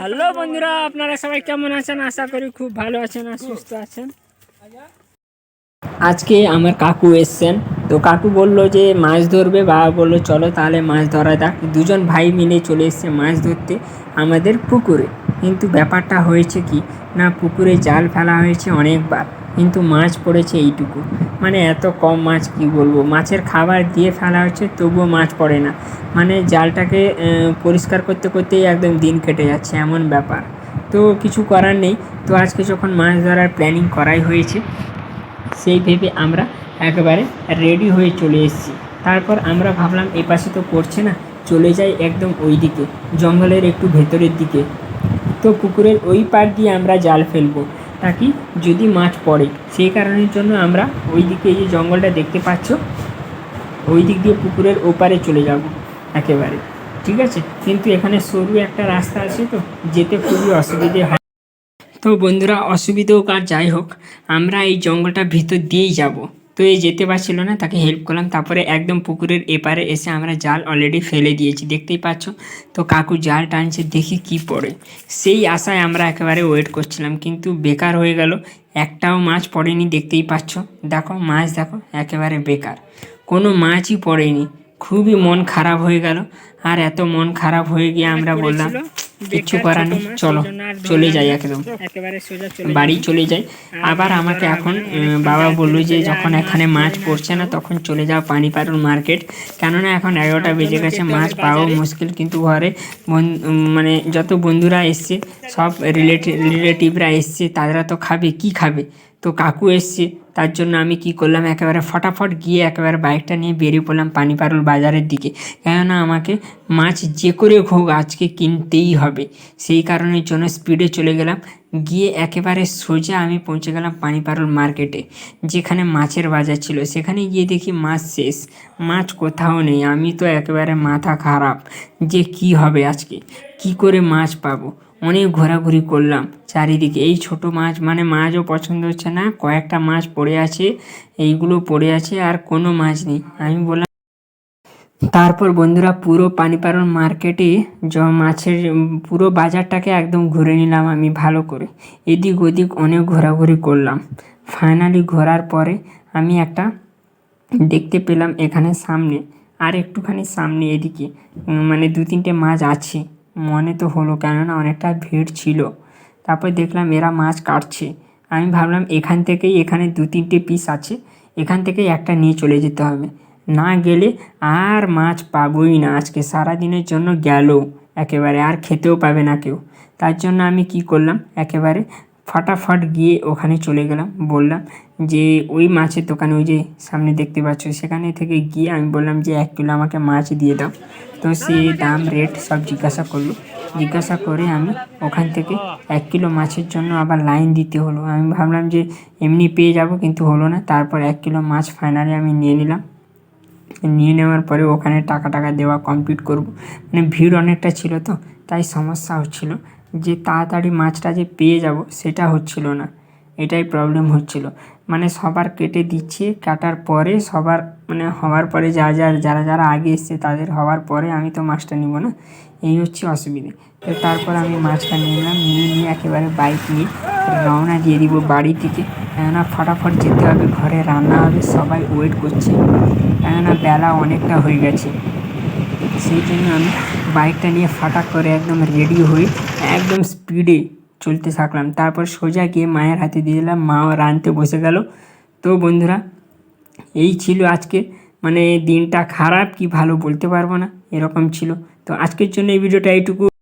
Hello বন্ধুরা, আপনারা সবাই কেমন আছেন? আশা করি খুব ভালো আছেন আর সুস্থ আছেন। আজকে আমার কাকু এসছেন, তো কাকু বললো যে মাছ ধরবে। বাবা বললো চলো তাহলে মাছ ধরা যাক। দুজন ভাই মিলে চলে এসছে মাছ ধরতে আমাদের পুকুরে। কিন্তু ব্যাপারটা হয়েছে কি না, পুকুরে জাল ফেলা হয়েছে অনেকবার, কিন্তু মাছ পড়েছে এইটুকু। মানে এত কম মাছ, কি বলবো, মাছের খাবার দিয়ে ফেলা হচ্ছে তবুও মাছ পড়ে না। মানে জালটাকে পরিষ্কার করতে করতেই একদম দিন কেটে যাচ্ছে, এমন ব্যাপার। তো কিছু করার নেই। তো আজকে যখন মাছ ধরার প্ল্যানিং করাই হয়েছে, সেই ভেবে আমরা একেবারে রেডি হয়ে চলে এসেছি। তারপর আমরা ভাবলাম এ পাশে তো পড়ছে না, চলে যাই একদম ওই দিকে, জঙ্গলের একটু ভেতরের দিকে। তো পুকুরের ওই পার দিয়ে আমরা জাল ফেলবো, তাকি যদি মাছ পড়ে। সেই কারণের জন্য আমরা ওই দিকে, এই যে জঙ্গলটা দেখতে পাচ্ছ, ওই দিক দিয়ে পুকুরের ওপারে চলে যাব একেবারে। ঠিক আছে, কিন্তু এখানে সরু একটা রাস্তা আছে, তো যেতে খুবই অসুবিধে হয়। তো বন্ধুরা, অসুবিধা হোক আর যাই হোক, আমরা এই জঙ্গলটার ভিতর দিয়েই যাব। তো এই যেতে পারছিল না, তাকে হেল্প করলাম। তারপরে একদম পুকুরের এপারে এসে আমরা জাল অলরেডি ফেলে দিয়েছি, দেখতেই পাচ্ছ। তো কাকু জাল টানছে, দেখি কি পড়ে। সেই আশায় আমরা একেবারে ওয়েট করছিলাম, কিন্তু বেকার হয়ে গেল। একটাও মাছ পড়েনি, দেখতেই পাচ্ছ। দেখো মাছ, দেখো একেবারে বেকার, কোনো মাছই পড়েনি। খুবই মন খারাপ হয়ে গেল। আর এত মন খারাপ হয়ে গিয়ে আমরা বললাম কিচ্ছু করার নেই, চলো চলে যাই, একদম বাড়ি চলে যাই। আবার আমাকে এখন বাবা বললো যে যখন এখানে মাছ পড়ছে না তখন চলে যাও পানিপাড়ুর মার্কেট, কেননা এখন 11টা বেজে গেছে, মাছ পাওয়া মুশকিল। কিন্তু ঘরে মানে যত বন্ধুরা এসছে, সব রিলেটিভরা এসছে, তারা তো খাবে, কি খাবে। তো কাকু এসছে, তার জন্য আমি কি করলাম, একেবারে ফটাফট গিয়ে একেবারে বাইকটা নিয়ে বেরিয়ে পড়লাম পানিপাড়ুর বাজারের দিকে। কেননা আমাকে মাছ যে করে হোক আজকে কিনতেই হবে। সেই কারণের জন্য স্পিডে চলে গেলাম। গিয়ে একেবারে সোজা আমি পৌঁছে গেলাম পানিপাড়ুর মার্কেটে, যেখানে মাছের বাজার ছিল। সেখানে গিয়ে দেখি মাছ শেষ, মাছ কোথাও নেই। আমি তো একেবারে মাথা খারাপ যে কি হবে আজকে, কি করে মাছ পাবো। অনেক ঘোরাঘুরি করলাম চারিদিকে, এই ছোট মাছ, মানে মাছও পছন্দ হচ্ছে না। কয়েকটা মাছ পড়ে আছে, এইগুলো পড়ে আছে, আর কোনো মাছ নেই। আমি বললাম, তারপর বন্ধুরা পুরো পানিপাড়ুর মার্কেটে মাছের পুরো বাজারটাকে একদম ঘুরে নিলাম আমি ভালো করে। এদিক ওদিক অনেক ঘোরাঘুরি করলাম। ফাইনালি ঘোরার পরে আমি একটা দেখতে পেলাম এখানে সামনে, আর একটুখানি সামনে এদিকে মানে 2-3টে মাছ আছে মনে তো হলো, কেননা অনেকটা ভিড় ছিল। তারপর দেখলাম এরা মাছ কাটছে। আমি ভাবলাম এখান থেকেই, এখানে 2-3টে পিস আছে, এখান থেকেই একটা নিয়ে চলে যেতে হবে। না গেলে আর মাছ পাবোই না, আজকে সারাদিনের জন্য গেল একেবারে, আর খেতেও পাবে না কেউ। তার জন্য আমি কি করলাম, একেবারে ফটাফট গিয়ে ওখানে চলে গেলাম। বললাম যে ওই মাছের দোকানে, ওই যে সামনে দেখতে পাচ্ছ, সেখানে থেকে গিয়ে আমি বললাম যে 1 কিলো আমাকে মাছ দিয়ে দাও। তো সে দাম রেট সব জিজ্ঞাসা করলো। জিজ্ঞাসা করে আমি ওখান থেকে 1 কিলো মাছের জন্য আবার লাইন দিতে হলো। আমি ভাবলাম যে এমনি পেয়ে যাব, কিন্তু হলো না। তারপর 1 কিলো মাছ ফাইনালি আমি নিয়ে নিলাম। নিয়ে নেওয়ার পরে ওখানে টাকা দেওয়া কমপ্লিট করব। মানে ভিড় অনেকটা ছিল, তো তাই সমস্যা হচ্ছিল যে তাড়াতাড়ি মাছটা যে পেয়ে যাব সেটা হচ্ছিল না, এটাই প্রবলেম হচ্ছিল। মানে সবার কেটে দিচ্ছে, কাটার পরে সবার মানে হওয়ার পরে যারা আগে এসছে তাদের হওয়ার পরে আমি তো মাছটা নিব না, এই হচ্ছে অসুবিধে। তো তারপর আমি মাছটা নিলাম, নিয়ে একেবারে বাইক নিয়ে রওনা দিয়ে দিব বাড়ির দিকে। কেননা ফটাফট যেতে হবে, ঘরে রান্না হবে, সবাই ওয়েট করছে, কেননা বেলা অনেকটা হয়ে গেছে। সেই জন্য আমি বাইকটা নিয়ে ফাটাক করে একদম রেডি হয়ে একদম স্পিডে চলতে থাকলাম। তারপর সোজা গিয়ে মায়ের হাতে দিয়ে দিলাম, মাও রাঁধতে বসে গেল। তো বন্ধুরা, এই ছিল আজকে, মানে দিনটা খারাপ কি ভালো বলতে পারবো না, এরকম ছিল। তো আজকের জন্য এই ভিডিওটা এইটুকু।